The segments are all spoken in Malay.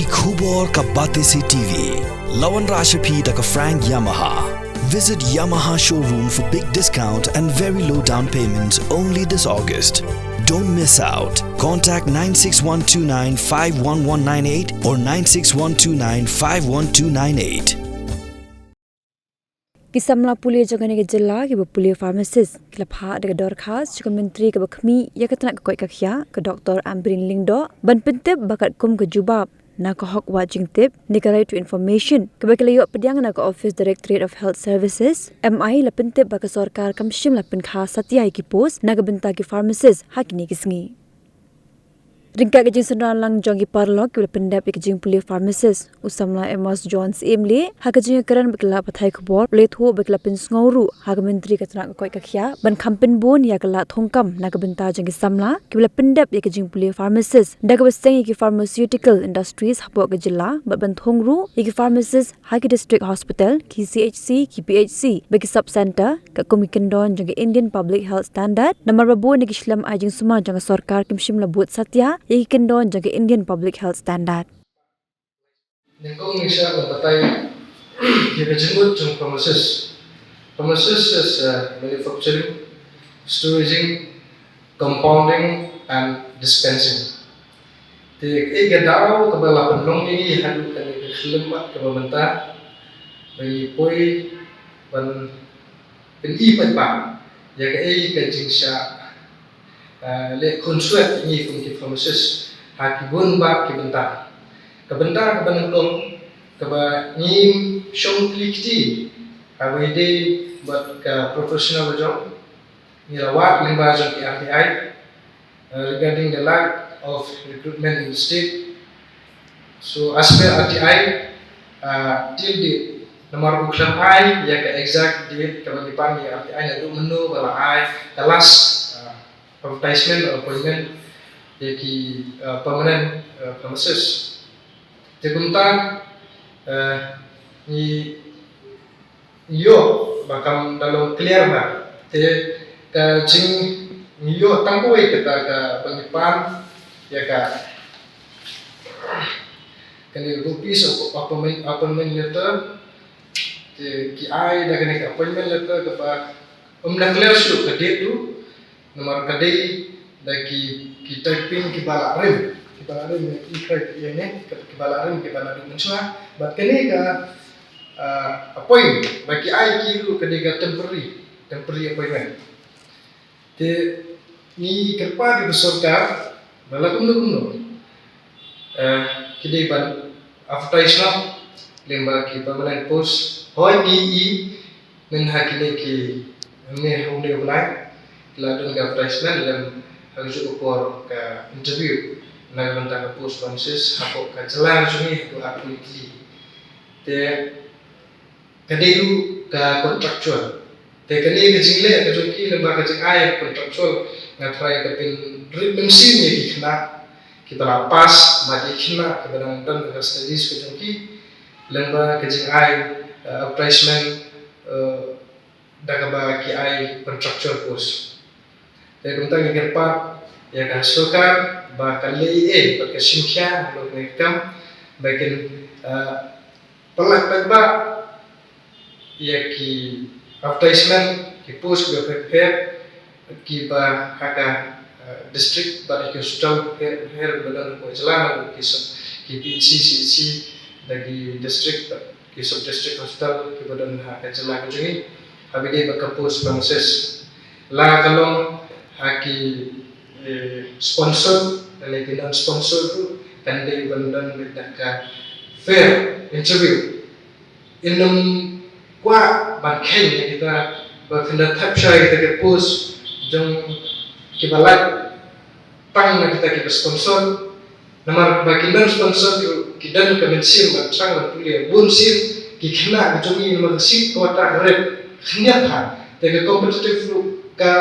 Ki khubor ka bate se TV. Lawan Rashapi da ka Frank Yamaha. Visit Yamaha showroom for big discount and very low down payments only this August. Don't miss out. Contact 96129 51198 or 96129 51298. Kisamla pulia jangane ke jela ke pulia pharmacist kelapha de dorkhas juga menteri ke bakmi ya katna ke koi kakhya ke Dr. Ambrin Lingdo ban pentep bakat kum ke jubab na ko hok watching tip ni ka right to information ke bakalayo pediang na ko Office Directorate of Health Services MI la pentep bak sarkar kamshim la pen kha satya ki post na ke benta ki pharmacist hakini kisngi Ringka ke jing sendan lang jongi parlok ke pendap ke jing pulia pharmacist usamla Amos Jones Emle ha ke jing keran bekla pathai khobor letho bekla pen sngoru ha ke menteri ke tnak koi kakhya ban khampen bon ya kala thongkam na ke benta jing samla ke pendap ke jing pulia pharmacist da ke besteng ke pharmaceutical industries hapo ke jilla ban thongru ke pharmacist ha ke district hospital ki CHC ki PHC beki sub center ke komikendon jing Indian Public Health Standard number babo ne ke islam ajing suma jang sarkar kimshim la buat satya yaki kendon jaga Indian Public Health Standard. Nengkong nisha membatai kita jemput jeng pharmacist. Pharmacist is manufacturing, storaging, compounding, and dispensing. Di gadau kebala penong ini hadu kan kelembat kebabenta bagi poi ban peni pai ya ke jing sha le konsuat ni pun ki pharmacist hakibun ba ki benta ke benentong ke ba ni shong klikti awide buat ke professional job ni rawat limba jong ki RTI regarding the lack of recruitment in the state. So as per RTI till date nomor uklam ai ya ke exact date kewajiban ya RTI na menu bala ai kelas advertisement or appointment yaki permanent pharmacist. Tegumtan ni yo bakam dalam clear ba te ka jing ni yo tangkoi kita ka pengipan ya ka kani bukis appointment letter te ki ai da kani appointment letter ka ba na clear show ka date tu nomor kadai daki ki typing ki bala rem ikrai ini ki bala rem ki bala du muncua bat kene ka appoint baki ai ki ru kadai ka temporary appointment te ni kerpa di sarkar bala kumno kidai ban advertisement lemba ki permanent post hoi di men hakile ki ne hunde ulai ladun ka advertisement dan harus ukor ka interview na benta ka post pharmacist hapo ka jalan suni ko appointment te kadelu ka contractual te kani ke jingle ka joki lemba ka jing ay contractual na try ka pin treatment sim ni kina kita lapas mati kina ka dan ka studies ka joki lemba ka jing ay advertisement daga ba ki ay contractual post te kuntang ikerpat ya ka sokar ba kalei ba ka simkya lo nekam bakin pelak ba ya ki advertisement ki post ba prepare ki ba haka district ba ki hospital her badan ko jalan ki PCC dagi district ki sub district hospital ki badan haka jalan jungi habide ba ka post pharmacist la kalong haki sponsor dan lagi non sponsor tu kan dia bandan ka fair interview inum kwa banken kita berkendak tapshai kita ke post jong kibalat pang na kita ke sponsor nomor bagi non sponsor kidan ka mensin bangsang dan tulia bunsin kikena bijongi nomor sip kota rep khnya tha te competitive ka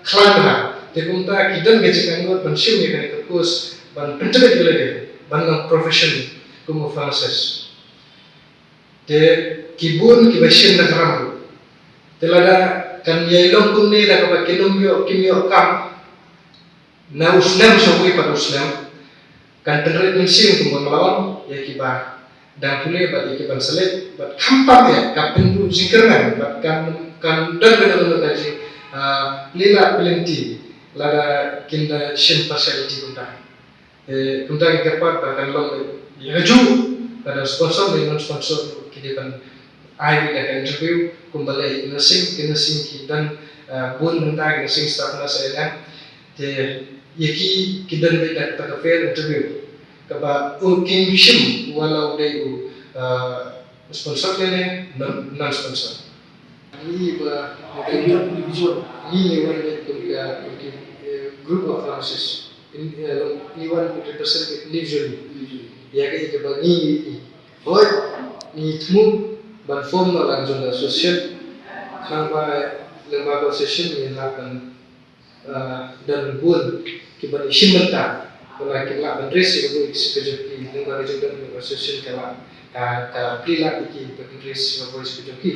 klan te kumta kidan gejek angot bansim ya kan kurs ban pencegat lagi ban profession kumu pharmacist te kibun kibashin na karam te lada kan yailong kunni da ka kinum yo kimyo kam na uslam so wi pa uslam kan penrit mesin kumbang lawan ya kiba dan pule bat ikiban selit bat kampam ya kapen bu jingkeran bat kan dan kaji lila pelenti lada kinda shin facility kunta kerpat bahkan long ya ju ada sponsor dengan sponsor kidiban ai da interview kumbale nursing ki dan bun benda nursing staff na saya te yaki kidan be da ta fair interview kaba ukin shim walau dai sponsor ne non sponsor ini ba individual ini one group of pharmacists ini one represent individually ya ke ba ni hoy ni tmu ban form na lang zona association khamba lembaga association ni lakan dan bun ki ban shimenta wala ki la ban resi ko executive ki lembaga jodan association kala ka prila ki ban resi ko executive ki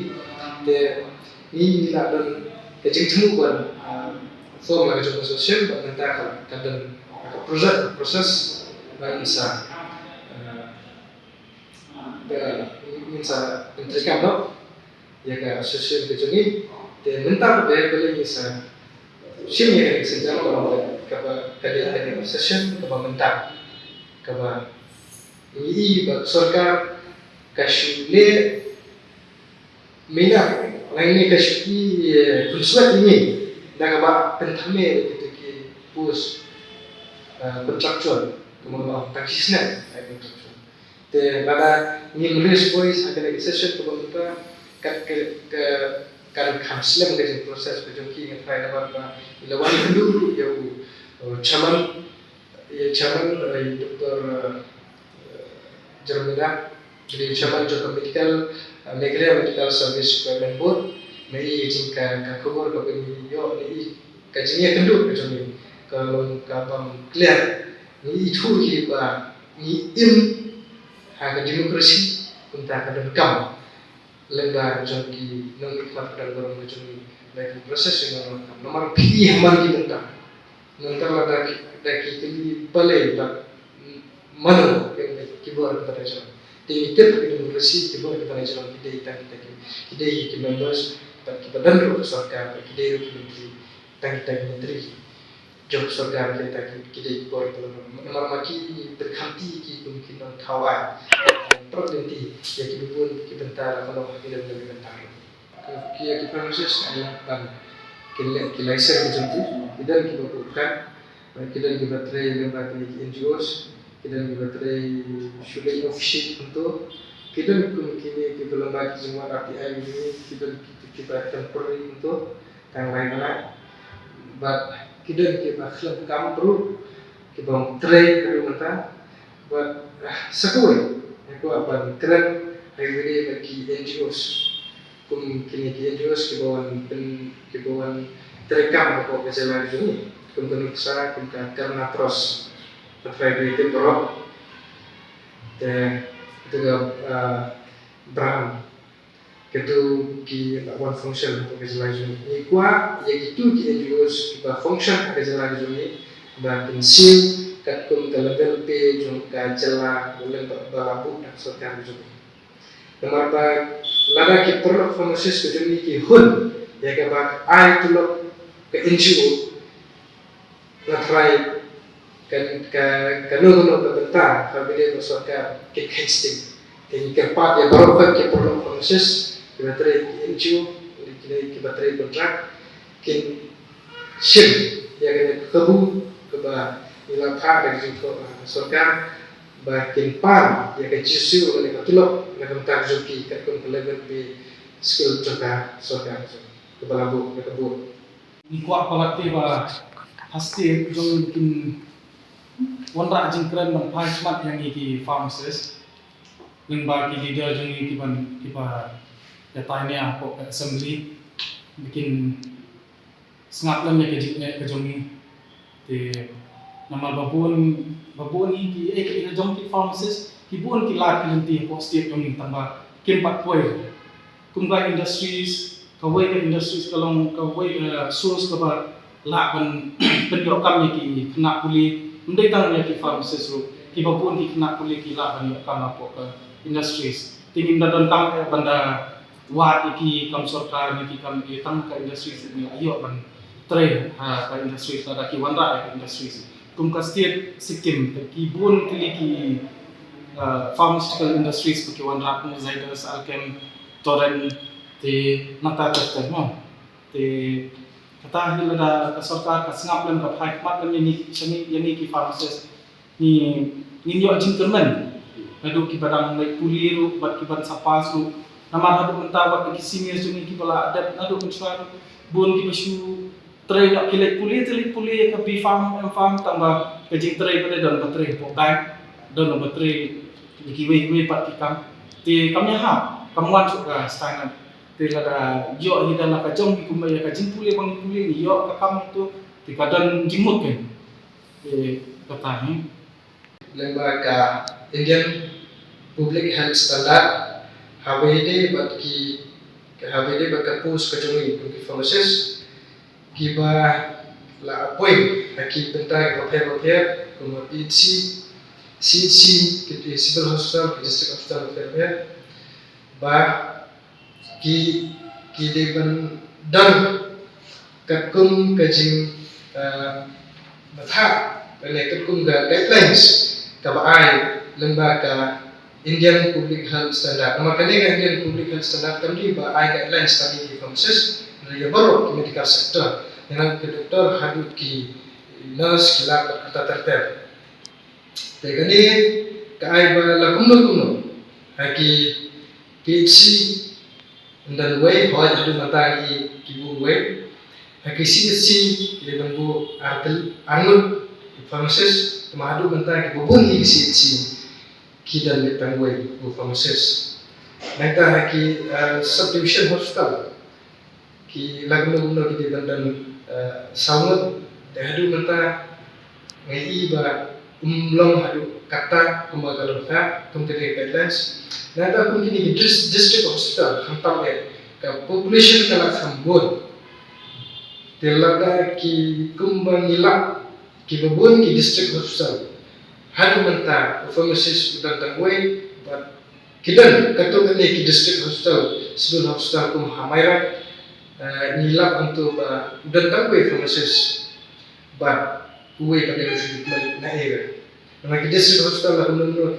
de ni la dan ke jingtmu ban form la jodan association ban ta ka dan proses ban isa minsa pentrikan no ya ka association ke jongi de mentar be beli isa sim ya ke senjata kalau ka kade association ka mentar ka ini ba sarkar ka shule mina lain ka shi kunsuat ini daga ba pentame gitu ki pus kontraktual kemudian taksisnya kontraktual te bada ni nulis voice akan session to kita kan kansler ke proses pejoki yang try dapat ilawan dulu ya chairman Dr. Jermida jadi chairman Joko Medical Medical Service Development Board mai jingka ka khobor ko ni yo ni kajinya kenduk pejoki kalau kapam clear ni itu ki ba ni hak demokrasi untuk akan rekam lembaga joki nongklat dan dorong joki lagi proses yang nomor pilih man di tentang ada kini balai tak mana yang kibar kita jalan tingkat demokrasi kibar kita jalan kita members kita dan roh sarkar kita menteri menteri job sarkar kita kibar nomor maki berkanti ki kemungkinan kawan problemi ya kibun kibentar kalau kita lebih bentar kita proses adalah kita share begitu kita bukan kita baterai lembaga NGOs kita baterai shule official untuk kita kini kita lembaga semua RTI ini kita temporary untuk yang lain-lain but kita akhlak kampru kita try kerumata but sekali aku apa keren hari bagi NGOs kini NGOs kibawan terekam apa kesalahan ini kemudian saya karena terus terfabricate bro dan itu brand itu ki lawan function apa kesalahan ini kuah ya gitu ki NGOs kita function kesalahan ini dan pensil kum level pe jong ka jala ulen balabu dak sarkar jong nomor ba lada ki performances ke jong ki hun ya ka ba ai tulok ke NGO na try kan no ka bentar ka bide sarkar ke casting ke kerpat ya baru ke performances ke bateri NGO ki bateri kontrak ke ship ya ka kabu ke ba ila pa dari sarkar bakin pan ya ke jisu oleh katulok na kontak joki kat kon level be skill joka sarkar ke balabu ke kebu ni kuat palati ba pasti jong kin wanra jingkran nam punishment yang iki pharmacist limba ki leader jong iki ban kipa ya tanya ko assembly bikin sangat lam ke jong te nama babun ki ek jong ki pharmacist ki bun ki la ki nanti ko state jong tambah kimpat poi kumga industries kawai industries kalong kawai source ka la ban penjokam ki kena puli ndai tang ki pharmacist ru kiba pun kena puli kila bani kam apa ke industries tingin dan kam banda wat iki kam sorkar ni kam tang ka industries ni ayo ban train ha ka industries la ki wanda ka industries tum ka state Sikkim ki bun ki pharmaceutical industries ki wanda ko Zydus Alchem Torrent te nata ta mo te kata hilada ka sorkar ka sngap lam ka phai mat lam ni chani yani ki pharmacist ni yo jinkerman adu ki badang mai puliru bat ki ban sapas ru namar hadu menta wat ki senior juni ki bala adat adu kunsuar bun ki basu tray nak kilek puli ka bi farm em farm tamba ka jing tray pada don batray po bag don batray ki we pat ki kam ti kam ya ha kam wan su ka standard tilada yo hida na ka jong ki kumaya ka jing puli bang puli ni yo ka kam tu ti kadan jingmut kan kata ni lembaga Indian Public Health Standard HWD bat ki HWD bat kapus kajungi ki pharmacist ki ba la apoi ki bentai paper kuma CHC ki civil hospital ki district hospital fair ba ki deban dan kakum kajing batha bane kakum ga guidelines ka baai lembaga Indian Public Health Standard nama kani ga Indian Public Health Standard kami baai guidelines tadi ki pharmacist ya baru ki medical sector yang ke doktor hadu ki nurse kila kata terter te kani ka ai ba la kumno haki PhD dan way hoy hadu matagi kibu way haki CSC le bambu arnul pharmacist mahadu matagi bubun hi CSC ki dan le way pharmacist nata haki subdivision hospital ki lagno ki dan saungat de hadu mata ngai ba umlong hadu kata kumagalon ka kumtene guidelines nata pun kini district hospital khantam ka population kala khambon telada ki kumbangila ki babon ki district hospital hadu manta pharmacist dan tangway but kidan kato ki district hospital civil hospital kum hamaira nilap untuk dan tangway pharmacist but uwe pada hospital na era Naki district hospital la kuno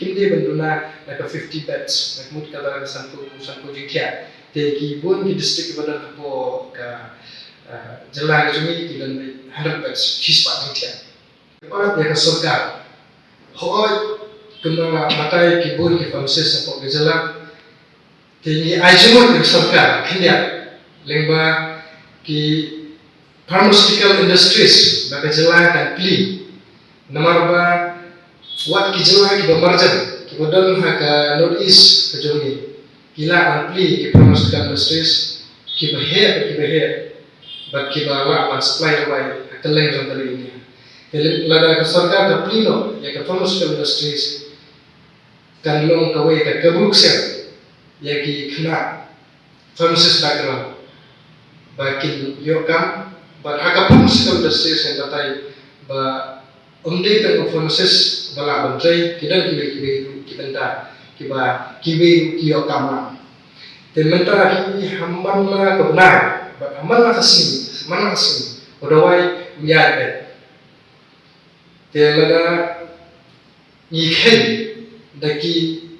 kinde banduna naka 50 beds nak mut kata sanku jikya te ki bon ki district badan ko ka jelang jumi ki dan 100 beds hispa jikya pa ya ka sorkar hoy kena matai ki bon ki pharmacist ko ke jelang te ni ajumut ki sorkar kenya lengba ki pharmaceutical industries baka jelang kan pli Nomor ba wat ki jela ki bamarjan ki bodon ha ka north east ka jongi kila ampli ki pharmaceutical industries ki bahe but ki ba wa supply by kaleng jong kali ini ele lada ka sarkar ka plino ya ka pharmaceutical industries kan long ka way ka kabuk se ya ki khna pharmacist background ba ki yo kam but ha ka pharmaceutical industries yang datai ba Umdi tang pharmacist bala bantrai kidan kibe kibenta kibe kiyo kamna tementa ki hamman la kabna ba hamman la kasin odawai uyade telada ikhen daki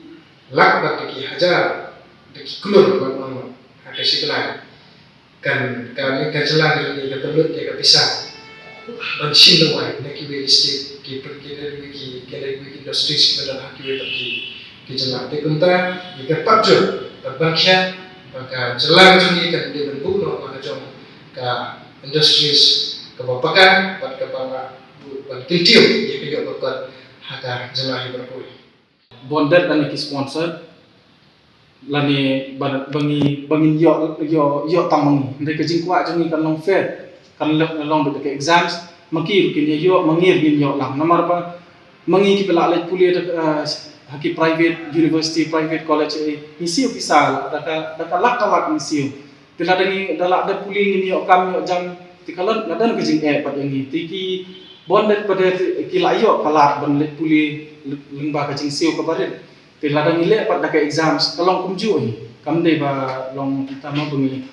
lak ba daki hajar daki kulur ba mama hakasi kena kan kami kajelang ni ketelut ya kepisah dan Shindawai na kiwe state ki industries ki dalam kiwe ki jelang te kunta ki patjo terbangkya maka jelang juni kan dia bentuk no maka jom ka industries ka bapakan pat ka bala ban kiltiu ye ki yo bakot haka jelang berkoi bondat dan ki sponsor lani bangin yo tamang ndai ka jingkwa juni kan long fair kan long de exams makir kin yo mangir bin yo lang namar pa mangi ki bela le puli haki private university private college isiu pisal daka lak isiu pila dani dalak da puli ni yo kam yo jam tikalan nadan ke jing pat yang tiki bon daripada kila iyo kalat ban let puli lingba ka jing siu kabarin te ladang ile pat dak exams kalong kumju ni kamde ba long kita ma bungi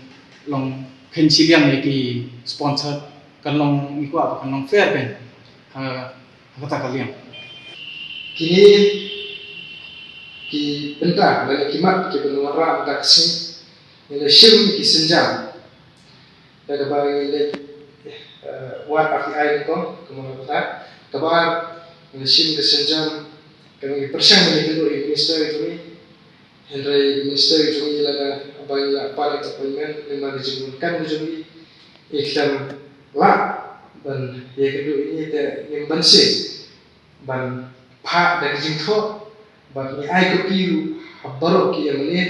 long pensilian ni ki sponsor kalong iku apa kalong fair ben kata kalian kini ki benda bagi kimat ki benwara tak sing ile shim ki senjam daga bagi ile wat afi ai ko kemudian kata kabar ile shim ki senjam kami persang ni itu minister itu ni Henry minister itu ni laga bagi apa appointment memang dijemputkan ujung ikhlam la ban ye kedua ini te yang bersih ban pa dari jingtho ban ni ai ko piru habaro ki amne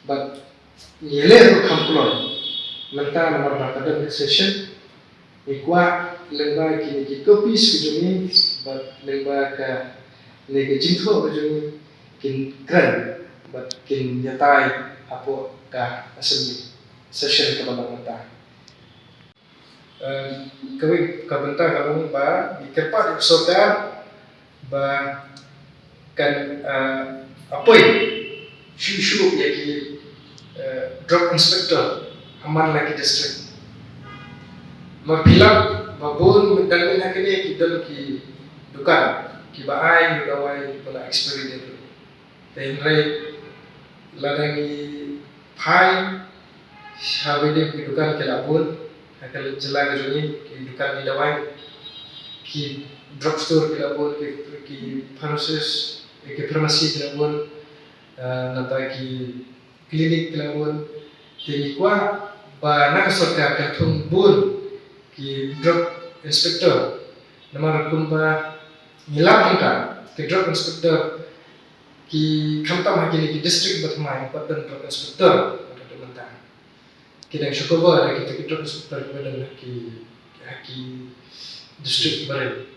ban yele ko kamplon menta nomor academic session ikwa lengba ki kopis kujumi ban lengba ka lege jingtho kujumi kin kran ban kin yatai apo ka assembly session ka bangata kami kabenta kalung ba dikepat episode ba kan apoi shu yaki drug inspector aman lagi district mapilak babon dalmin hakini kidal ki dukan ki baai dawai pala experience tenre ladangi pai habide ki dukan kelabun akal jela gajuni ki dukan ni dawai ki drugstore kelabun ki pharmacist ki pharmacy kelabun nata ki klinik kelabun tini kwa ba nakasota kathung bun ki drug inspector namar kumba nilap angka ki drug inspector ki khamtam hakini ki district batmai patan drug inspector atau mentang kita syukur ada kita drug inspector kepada ki district barat